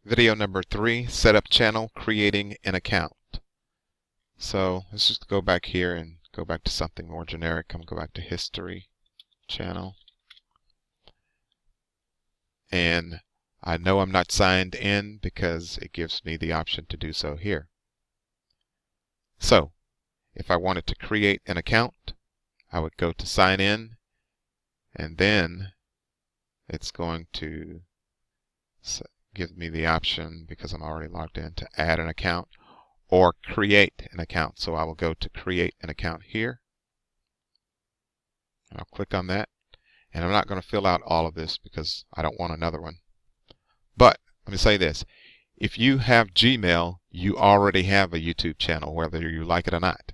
Video number 3, setup channel, creating an account. So let's just go back here and go back to something more generic. I'm going to go back to history channel. And I know I'm not signed in because it gives me the option to do so here. So if I wanted to create an account, I would go to sign in, and then it's going to give me the option, because I'm already logged in, to add an account or create an account. So I will go to create an account here. I'll click on that. And I'm not going to fill out all of this because I don't want another one. But let me say this. If you have Gmail, you already have a YouTube channel, whether you like it or not.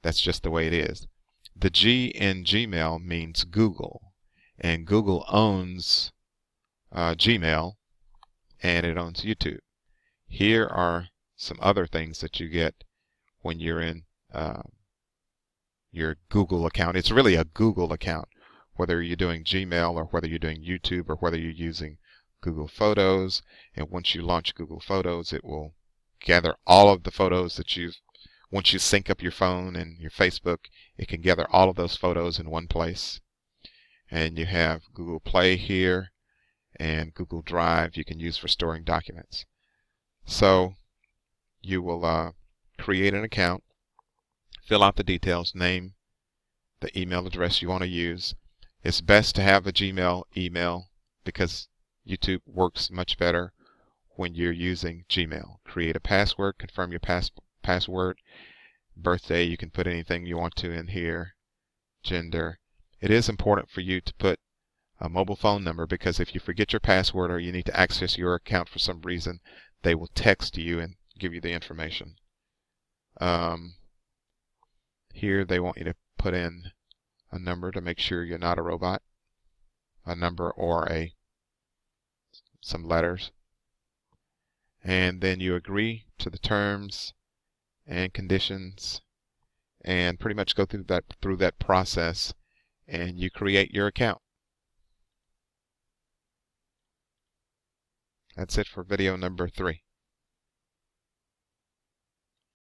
That's just the way it is. The G in Gmail means Google. And Google owns Gmail, and it owns YouTube. Here are some other things that you get when you're in your Google account. It's really a Google account, whether you're doing Gmail or whether you're doing YouTube or whether you're using Google Photos. And once you launch Google Photos, it will gather all of the photos that once you sync up your phone and your Facebook, it can gather all of those photos in one place. And you have Google Play here and Google Drive you can use for storing documents. So you will create an account, fill out the details, name, the email address you want to use. It's best to have a Gmail email because YouTube works much better when you're using Gmail. Create a password, confirm your password. Birthday, you can put anything you want to in here. Gender. It is important for you to put a mobile phone number, because if you forget your password or you need to access your account for some reason, they will text you and give you the information. Here they want you to put in a number to make sure you're not a robot. A number or some letters. And then you agree to the terms and conditions and pretty much go through that process, and you create your account. That's it for video number 3.